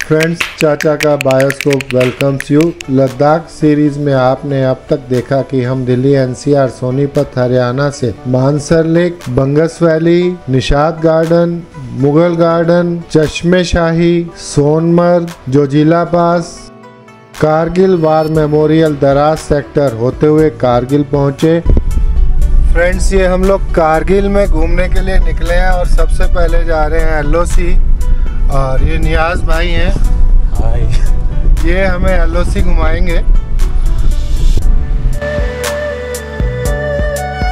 Friends, चाचा का bioscope welcomes you. Ladakh series में आपने अब तक देखा कि हम दिल्ली एनसीआर, सोनीपत हरियाणा से Mansar lake, Bangus valley, Nishat garden, Mughal garden, Chashme Shahi, Sonamarg, Zojila pass, Kargil war memorial, Dras sector होते हुए कारगिल पहुंचे। फ्रेंड्स, ये हम लोग कारगिल में घूमने के लिए निकले हैं और सबसे पहले जा रहे हैं एलओसी। और ये नियाज भाई हैं, ये हमें एलओसी घुमाएंगे।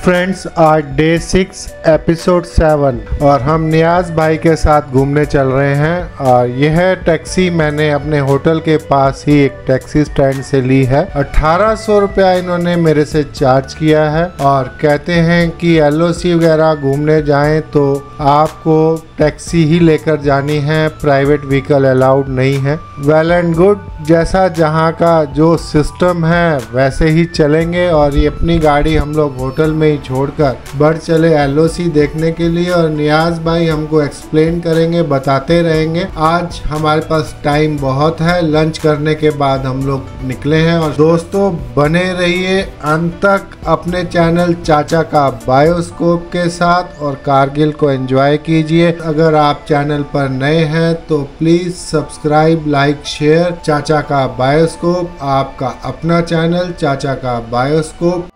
फ्रेंड्स, आज डे 6 एपिसोड 7 और हम नियाज भाई के साथ घूमने चल रहे हैं। और यह टैक्सी मैंने अपने होटल के पास ही एक टैक्सी स्टैंड से ली है। 1800 रुपया इन्होंने मेरे से चार्ज किया है और कहते हैं कि एलओसी वगैरह घूमने जाएं तो आपको टैक्सी ही लेकर जानी है, प्राइवेट व्हीकल अलाउड नहीं है। वेल एंड गुड, जैसा जहां का जो सिस्टम है वैसे ही चलेंगे। और ये अपनी गाड़ी हम लोग होटल में ही छोड़कर बढ़ चले एलओसी देखने के लिए। और नियाज भाई हमको एक्सप्लेन करेंगे, बताते रहेंगे। आज हमारे पास टाइम बहुत है, लंच करने के बाद हम लोग निकले हैं। और दोस्तों, बने रहिए अंत तक अपने चैनल चाचा का बायोस्कोप के साथ और कारगिल को एंजॉय कीजिए। अगर आप चैनल पर नए हैं तो प्लीज सब्सक्राइब, लाइक, शेयर। चाचा का बायोस्कोप, आपका अपना चैनल चाचा का बायोस्कोप।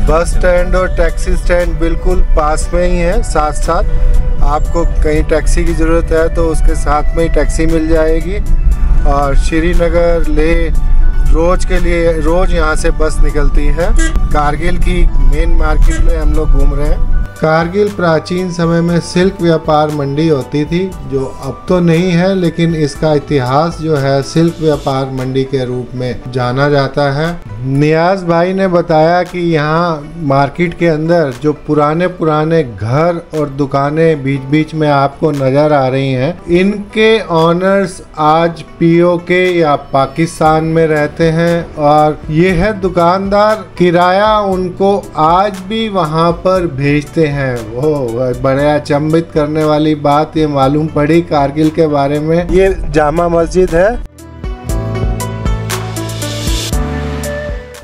बस स्टैंड और टैक्सी स्टैंड बिल्कुल पास में ही है, साथ साथ। आपको कहीं टैक्सी की ज़रूरत है तो उसके साथ में ही टैक्सी मिल जाएगी। और श्रीनगर, लेह रोज के लिए रोज यहाँ से बस निकलती है। कारगिल की मेन मार्केट में हम लोग घूम रहे हैं। कारगिल प्राचीन समय में सिल्क व्यापार मंडी होती थी, जो अब तो नहीं है, लेकिन इसका इतिहास जो है सिल्क व्यापार मंडी के रूप में जाना जाता है। नियाज भाई ने बताया कि यहाँ मार्केट के अंदर जो पुराने घर और दुकानें बीच बीच में आपको नजर आ रही हैं, इनके ऑनर्स आज पीओके या पाकिस्तान में रहते हैं। और ये है दुकानदार, किराया उनको आज भी वहाँ पर भेजते हैं। वो बड़े अचंभित करने वाली बात ये मालूम पड़ी कारगिल के बारे में। ये जामा मस्जिद है।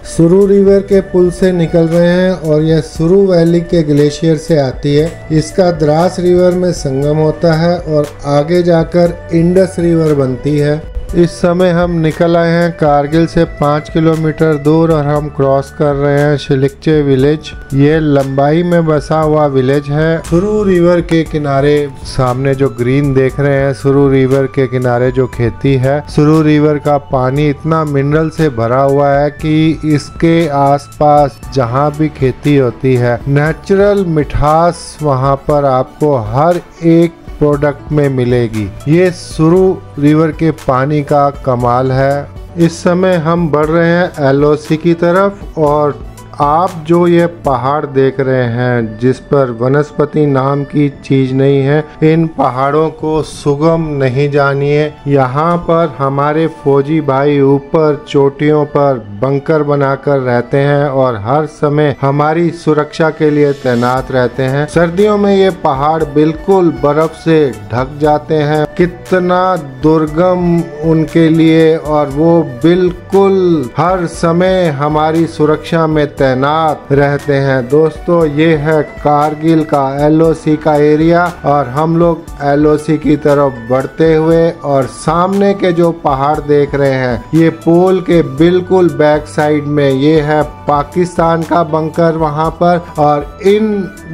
सुरू रिवर के पुल से निकल रहे हैं और यह सुरू वैली के ग्लेशियर से आती है। इसका द्रास रिवर में संगम होता है और आगे जाकर इंडस रिवर बनती है। इस समय हम निकल आए हैं कारगिल से 5 किलोमीटर दूर और हम क्रॉस कर रहे हैं शिलिकचे विलेज। ये लंबाई में बसा हुआ विलेज है। सुरू रिवर के किनारे सामने जो ग्रीन देख रहे हैं, सुरू रिवर के किनारे जो खेती है, सुरू रिवर का पानी इतना मिनरल से भरा हुआ है कि इसके आसपास जहाँ भी खेती होती है, नेचुरल मिठास वहाँ पर आपको हर एक प्रोडक्ट में मिलेगी। ये सुरू रिवर के पानी का कमाल है। इस समय हम बढ़ रहे हैं एलओसी की तरफ। और आप जो ये पहाड़ देख रहे हैं, जिस पर वनस्पति नाम की चीज नहीं है, इन पहाड़ों को सुगम नहीं जानिए। यहाँ पर हमारे फौजी भाई ऊपर चोटियों पर बंकर बनाकर रहते हैं और हर समय हमारी सुरक्षा के लिए तैनात रहते हैं। सर्दियों में ये पहाड़ बिल्कुल बर्फ से ढक जाते हैं। कितना दुर्गम उनके लिए, और वो बिल्कुल हर समय हमारी सुरक्षा में तैनात रहते हैं। दोस्तों, ये है कारगिल का एलओसी का एरिया और हम लोग एलओसी की तरफ बढ़ते हुए, और सामने के जो पहाड़ देख रहे हैं, ये पोल के बिल्कुल बैक साइड में ये है पाकिस्तान का बंकर वहां पर। और इन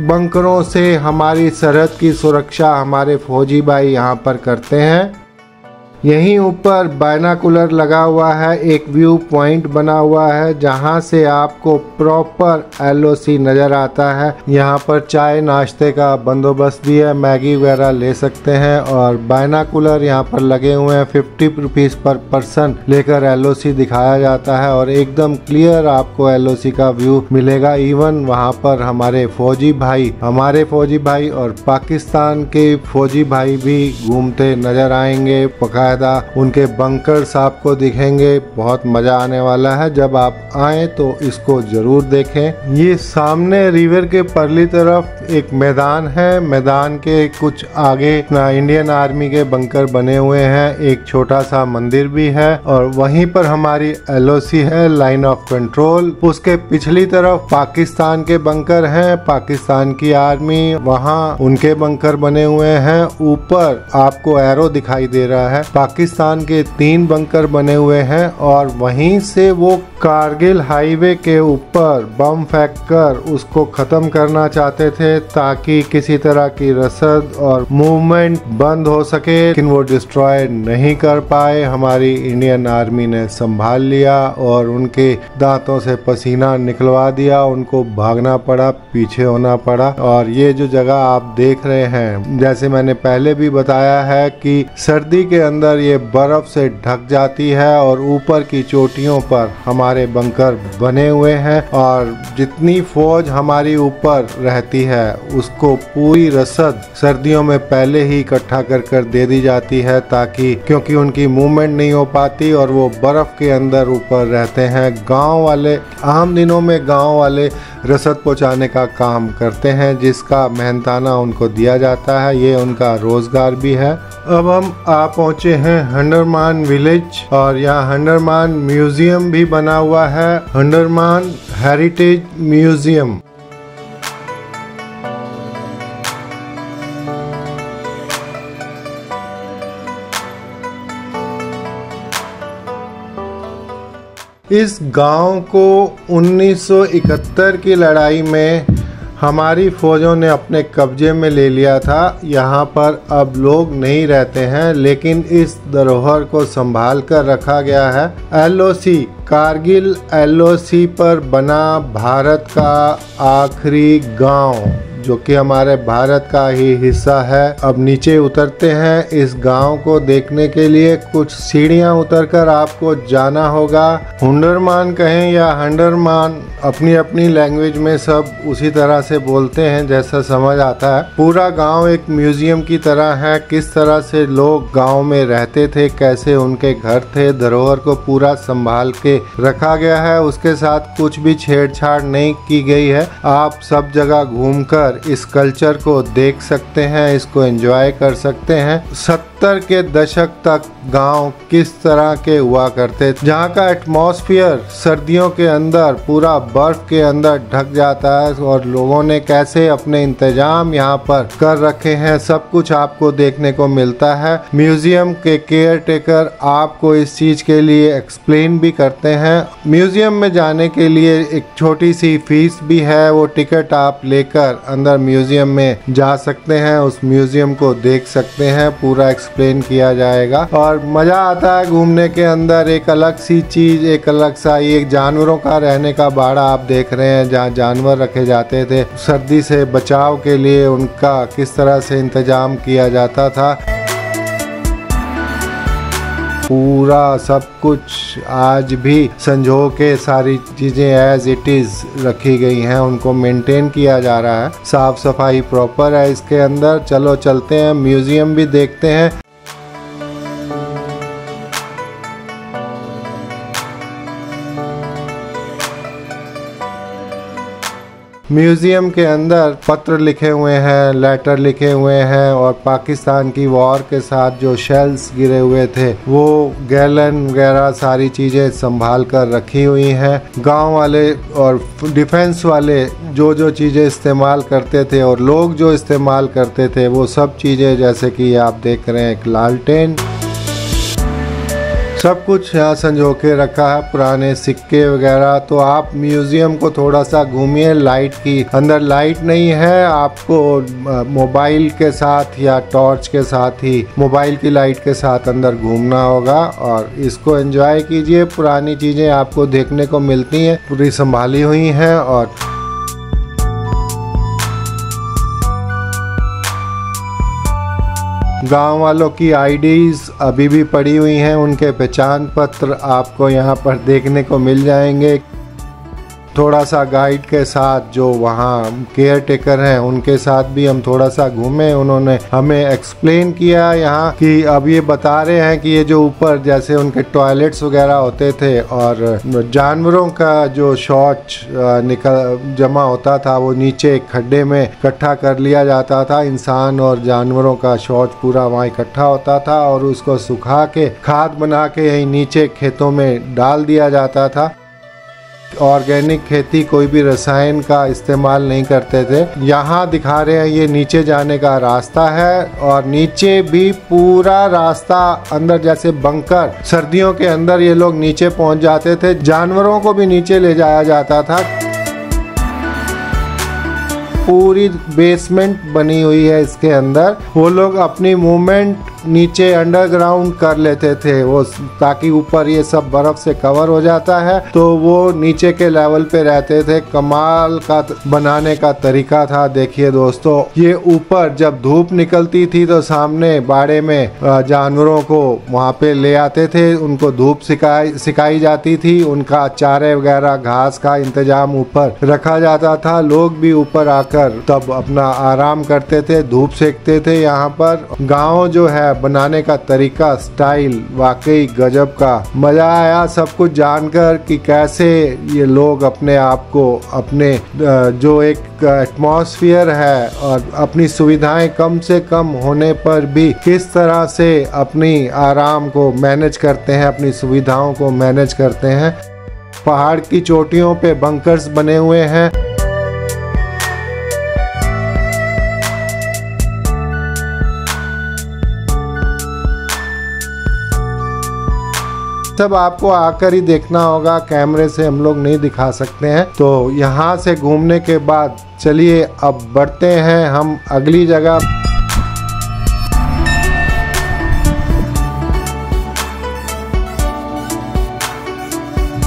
बंकरों से हमारी सरहद की सुरक्षा हमारे फौजी भाई यहाँ पर करते हैं। यहीं ऊपर बायनाकुलर लगा हुआ है, एक व्यू पॉइंट बना हुआ है जहां से आपको प्रॉपर एलओसी नज़र आता है। यहां पर चाय नाश्ते का बंदोबस्त भी है, मैगी वगैरह ले सकते हैं। और बायनाकुलर यहां पर लगे हुए हैं, 50 रुपीज़ पर पर्सन लेकर एलओसी दिखाया जाता है और एकदम क्लियर आपको एलओसी का व्यू मिलेगा। इवन वहां पर हमारे फौजी भाई और पाकिस्तान के फौजी भाई भी घूमते नजर आएंगे। बकायदा बाकायदा उनके बंकर्स आपको दिखेंगे। बहुत मजा आने वाला है। जब आप आए तो इसको जरूर देखें। ये सामने रिवर के परली तरफ एक मैदान है। मैदान के कुछ आगे इंडियन आर्मी के बंकर बने हुए हैं। एक छोटा सा मंदिर भी है और वहीं पर हमारी LOC है, लाइन ऑफ कंट्रोल। उसके पिछली तरफ पाकिस्तान के बंकर हैं, पाकिस्तान की आर्मी, वहाँ उनके बंकर बने हुए हैं। ऊपर आपको एरो दिखाई दे रहा है, पाकिस्तान के 3 बंकर बने हुए हैं और वहीं से वो कारगिल हाईवे के ऊपर बम फेंककर उसको खत्म करना चाहते थे ताकि किसी तरह की रसद और मूवमेंट बंद हो सके, लेकिन वो डिस्ट्रॉय नहीं कर पाए। हमारी इंडियन आर्मी ने संभाल लिया और उनके दांतों से पसीना निकलवा दिया। उनको भागना पड़ा, पीछे होना पड़ा। और ये जो जगह आप देख रहे हैं, जैसे मैंने पहले भी बताया है कि सर्दी के अंदर ये बर्फ से ढक जाती है और ऊपर की चोटियों पर हमारे बंकर बने हुए हैं और जितनी फौज हमारी ऊपर रहती है उसको पूरी रसद सर्दियों में पहले ही इकट्ठा कर दे दी जाती है, ताकि क्योंकि उनकी मूवमेंट नहीं हो पाती और वो बर्फ के अंदर ऊपर रहते हैं। गांव वाले आम दिनों में गांव वाले रसद पहुंचाने का काम करते हैं, जिसका मेहनताना उनको दिया जाता है। ये उनका रोजगार भी है। अब हम आ पहुंचे हैं हंडरमान विलेज और यहाँ हंडरमान म्यूजियम भी बना हुआ है, हंडरमान हेरिटेज म्यूजियम। इस गांव को 1971 की लड़ाई में हमारी फौजों ने अपने कब्जे में ले लिया था। यहाँ पर अब लोग नहीं रहते हैं, लेकिन इस धरोहर को संभाल कर रखा गया है। LOC कारगिल LOC पर बना भारत का आखिरी गांव, जो कि हमारे भारत का ही हिस्सा है। अब नीचे उतरते हैं। इस गांव को देखने के लिए कुछ सीढ़ियां उतरकर आपको जाना होगा। हुंडरमान कहें या हंडरमान, अपनी अपनी लैंग्वेज में सब उसी तरह से बोलते हैं जैसा समझ आता है। पूरा गांव एक म्यूजियम की तरह है। किस तरह से लोग गांव में रहते थे, कैसे उनके घर थे, धरोहर को पूरा संभाल के रखा गया है। उसके साथ कुछ भी छेड़छाड़ नहीं की गई है। आप सब जगह घूमकर इस कल्चर को देख सकते हैं, इसको एंजॉय कर सकते हैं। 70 के दशक तक गांव किस तरह के हुआ करते, जहां का एटमॉस्फेयर सर्दियों के अंदर पूरा बर्फ के अंदर ढक जाता है और लोगों ने कैसे अपने इंतजाम यहाँ पर कर रखे हैं, सब कुछ आपको देखने को मिलता है। म्यूजियम के केयर टेकर आपको इस चीज के लिए एक्सप्लेन भी करते हैं। म्यूजियम में जाने के लिए एक छोटी सी फीस भी है, वो टिकट आप लेकर अंदर म्यूजियम में जा सकते हैं, उस म्यूजियम को देख सकते हैं, पूरा एक्सप्लेन किया जाएगा और मजा आता है घूमने के अंदर। एक अलग सी चीज, एक अलग सा ये जानवरों का रहने का बाड़ा आप देख रहे हैं, जहाँ जानवर रखे जाते थे सर्दी से बचाव के लिए, उनका किस तरह से इंतजाम किया जाता था। पूरा सब कुछ आज भी संजो के सारी चीजें एज इट इज रखी गई हैं, उनको मेंटेन किया जा रहा है। साफ सफाई प्रॉपर है इसके अंदर। चलो चलते हैं, म्यूजियम भी देखते हैं। म्यूजियम के अंदर पत्र लिखे हुए हैं, लेटर लिखे हुए हैं और पाकिस्तान की वॉर के साथ जो शेल्स गिरे हुए थे वो गैलन वगैरह सारी चीज़ें संभाल कर रखी हुई हैं। गांव वाले और डिफेंस वाले जो जो चीज़ें इस्तेमाल करते थे और लोग जो इस्तेमाल करते थे वो सब चीज़ें, जैसे कि आप देख रहे हैं एक लालटेन, सब कुछ यहाँ संजो के रखा है, पुराने सिक्के वगैरह। तो आप म्यूजियम को थोड़ा सा घूमिए। लाइट की अंदर लाइट नहीं है, आपको मोबाइल के साथ या टॉर्च के साथ ही मोबाइल की लाइट के साथ अंदर घूमना होगा और इसको एंजॉय कीजिए। पुरानी चीज़ें आपको देखने को मिलती हैं, पूरी संभाली हुई हैं और गांव वालों की आईडीज अभी भी पड़ी हुई हैं, उनके पहचान पत्र आपको यहाँ पर देखने को मिल जाएंगे। थोड़ा सा गाइड के साथ जो वहाँ केयर टेकर हैं उनके साथ भी हम थोड़ा सा घूमे। उन्होंने हमें एक्सप्लेन किया यहाँ कि अब ये बता रहे हैं कि ये जो ऊपर जैसे उनके टॉयलेट्स वगैरह होते थे और जानवरों का जो शौच निकल जमा होता था वो नीचे एक खड्डे में इकट्ठा कर लिया जाता था। इंसान और जानवरों का शौच पूरा वहाँ इकट्ठा होता था और उसको सुखा के खाद बना के यहीं नीचे खेतों में डाल दिया जाता था। ऑर्गेनिक खेती, कोई भी रसायन का इस्तेमाल नहीं करते थे। यहाँ दिखा रहे हैं ये नीचे जाने का रास्ता है और नीचे भी पूरा रास्ता अंदर जैसे बंकर, सर्दियों के अंदर ये लोग नीचे पहुँच जाते थे। जानवरों को भी नीचे ले जाया जाता था। पूरी बेसमेंट बनी हुई है इसके अंदर। वो लोग अपनी मूवमेंट नीचे अंडरग्राउंड कर लेते थे वो, ताकि ऊपर ये सब बर्फ से कवर हो जाता है तो वो नीचे के लेवल पे रहते थे। कमाल का बनाने का तरीका था। देखिए दोस्तों, ये ऊपर जब धूप निकलती थी तो सामने बाड़े में जानवरों को वहाँ पे ले आते थे। उनको धूप सिखाई जाती थी। उनका चारे वगैरह घास का इंतजाम ऊपर रखा जाता था। लोग भी ऊपर आकर तब अपना आराम करते थे, धूप सेकते थे। यहाँ पर गाँव जो है बनाने का तरीका, स्टाइल वाकई गजब का। मजा आया सब कुछ जानकर कि कैसे ये लोग अपने आप को, अपने जो एक एटमॉस्फेयर है और अपनी सुविधाएं कम से कम होने पर भी किस तरह से अपनी आराम को मैनेज करते हैं, अपनी सुविधाओं को मैनेज करते हैं। पहाड़ की चोटियों पे बंकर्स बने हुए हैं। सब आपको आकर ही देखना होगा, कैमरे से हम लोग नहीं दिखा सकते हैं। तो यहाँ से घूमने के बाद चलिए अब बढ़ते हैं हम अगली जगह।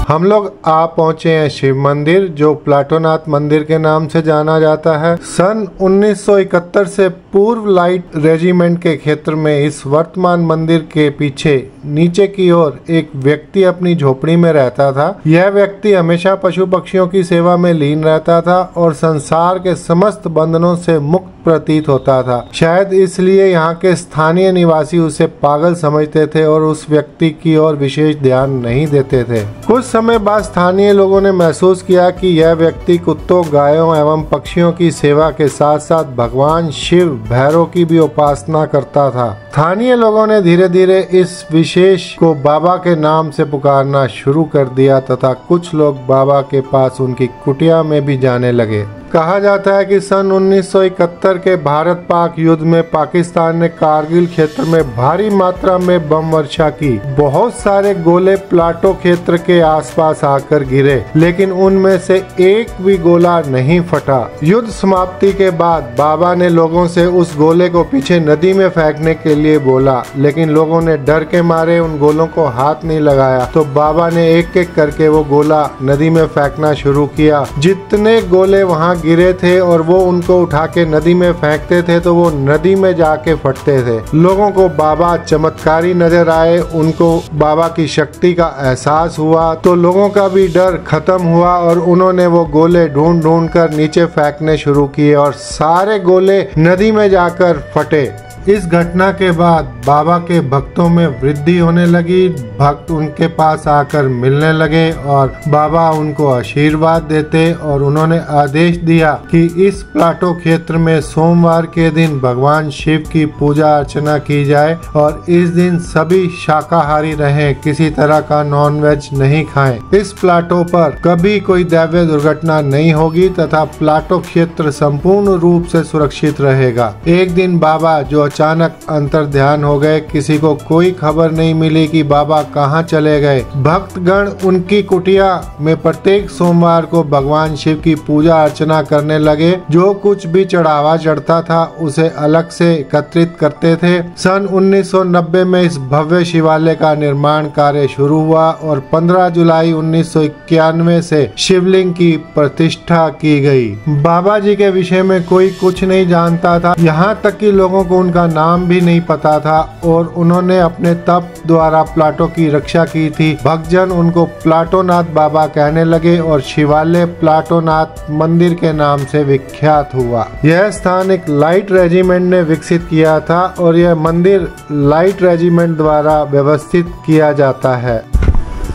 हम लोग आ पहुंचे हैं शिव मंदिर, जो प्लाटोनाथ मंदिर के नाम से जाना जाता है। सन 1971 से पूर्व लाइट रेजिमेंट के क्षेत्र में इस वर्तमान मंदिर के पीछे नीचे की ओर एक व्यक्ति अपनी झोपड़ी में रहता था। यह व्यक्ति हमेशा पशु पक्षियों की सेवा में लीन रहता था और संसार के समस्त बंधनों से मुक्त प्रतीत होता था। शायद इसलिए यहाँ के स्थानीय निवासी उसे पागल समझते थे और उस व्यक्ति की ओर विशेष ध्यान नहीं देते थे। कुछ समय बाद स्थानीय लोगों ने महसूस किया कि यह व्यक्ति कुत्तों, गायों एवं पक्षियों की सेवा के साथ साथ भगवान शिव, भैरव की भी उपासना करता था। स्थानीय लोगों ने धीरे धीरे इस विशेष को बाबा के नाम से पुकारना शुरू कर दिया तथा कुछ लोग बाबा के पास उनकी कुटिया में भी जाने लगे। कहा जाता है कि सन 1971 के भारत पाक युद्ध में पाकिस्तान ने कारगिल क्षेत्र में भारी मात्रा में बम वर्षा की। बहुत सारे गोले प्लाटो क्षेत्र के आसपास आकर गिरे, लेकिन उनमें से एक भी गोला नहीं फटा। युद्ध समाप्ति के बाद बाबा ने लोगों से उस गोले को पीछे नदी में फेंकने के लिए बोला, लेकिन लोगों ने डर के मारे उन गोलों को हाथ नहीं लगाया। तो बाबा ने एक एक करके वो गोला नदी में फेंकना शुरू किया। जितने गोले वहाँ गिरे थे और वो उनको उठा के नदी में फेंकते थे तो वो नदी में जाके फटते थे। लोगों को बाबा चमत्कारी नजर आए, उनको बाबा की शक्ति का एहसास हुआ, तो लोगों का भी डर खत्म हुआ और उन्होंने वो गोले ढूंढ ढूंढ कर नीचे फेंकने शुरू किए और सारे गोले नदी में जाकर फटे। इस घटना के बाद बाबा के भक्तों में वृद्धि होने लगी। भक्त उनके पास आकर मिलने लगे और बाबा उनको आशीर्वाद देते और उन्होंने आदेश दिया कि इस प्लाटो क्षेत्र में सोमवार के दिन भगवान शिव की पूजा अर्चना की जाए और इस दिन सभी शाकाहारी रहें, किसी तरह का नॉनवेज नहीं खाएं। इस प्लाटो पर कभी कोई दैवीय दुर्घटना नहीं होगी तथा प्लाटो क्षेत्र संपूर्ण रूप से सुरक्षित रहेगा। एक दिन बाबा जो अचानक अंतर ध्यान हो गए, किसी को कोई खबर नहीं मिली कि बाबा कहाँ चले गए। भक्तगण उनकी कुटिया में प्रत्येक सोमवार को भगवान शिव की पूजा अर्चना करने लगे। जो कुछ भी चढ़ावा चढ़ता था उसे अलग से एकत्रित करते थे। सन 1990 में इस भव्य शिवालय का निर्माण कार्य शुरू हुआ और 15 जुलाई 1991 से शिवलिंग की प्रतिष्ठा की गई। बाबा जी के विषय में कोई कुछ नहीं जानता था, यहाँ तक कि लोगों को उनका उनका नाम भी नहीं पता था और उन्होंने अपने तप द्वारा प्लाटो की रक्षा की थी। भक्तजन उनको प्लाटोनाथ बाबा कहने लगे और शिवालय प्लाटोनाथ मंदिर के नाम से विख्यात हुआ। यह स्थान एक लाइट रेजिमेंट ने विकसित किया था और यह मंदिर लाइट रेजिमेंट द्वारा व्यवस्थित किया जाता है।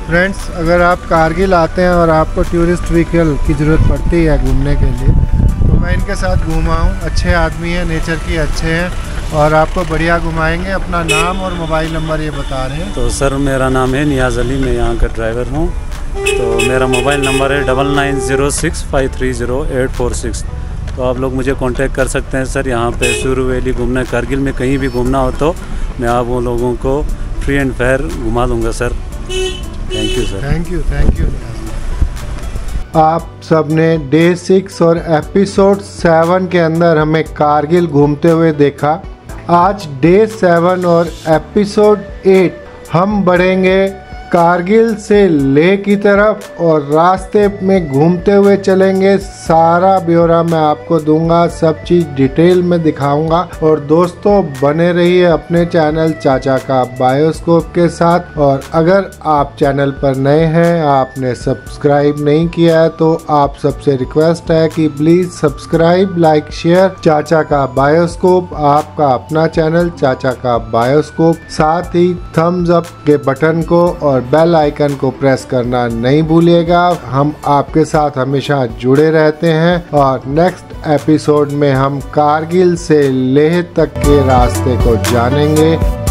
फ्रेंड्स, अगर आप कारगिल आते हैं और आपको टूरिस्ट व्हीकल की ज़रूरत पड़ती है घूमने के लिए, तो मैं इनके साथ घूमा हूँ। अच्छे आदमी हैं, नेचर की अच्छे हैं और आपको बढ़िया घुमाएंगे। अपना नाम और मोबाइल नंबर ये बता रहे हैं। तो सर, मेरा नाम है नियाज़ अली, मैं यहाँ का ड्राइवर हूँ। तो मेरा मोबाइल नंबर है 9906530846। तो आप लोग मुझे कांटेक्ट कर सकते हैं सर। यहाँ पे सुरू वैली घूमना, कारगिल में कहीं भी घूमना हो तो मैं आप वो लोगों को फ्री एंड फेयर घुमा दूँगा sir. Thank you sir. Thank you. आप सब ने डे 6 और एपिसोड 7 के अंदर हमें कारगिल घूमते हुए देखा। आज डे 7 और एपिसोड 8 हम बढ़ेंगे कारगिल से लेह की तरफ और रास्ते में घूमते हुए चलेंगे। सारा ब्यौरा मैं आपको दूंगा, सब चीज़ डिटेल में दिखाऊंगा। और दोस्तों, बने रहिए अपने चैनल चाचा का बायोस्कोप के साथ। और अगर आप चैनल पर नए हैं, आपने सब्सक्राइब नहीं किया है, तो आप सबसे रिक्वेस्ट है कि प्लीज़ सब्सक्राइब, लाइक, शेयर चाचा का बायोस्कोप, आपका अपना चैनल चाचा का बायोस्कोप। साथ ही थम्स अप के बटन को और बेल आइकन को प्रेस करना नहीं भूलिएगा। हम आपके साथ हमेशा जुड़े रहते हैं और नेक्स्ट एपिसोड में हम कारगिल से लेह तक के रास्ते को जानेंगे।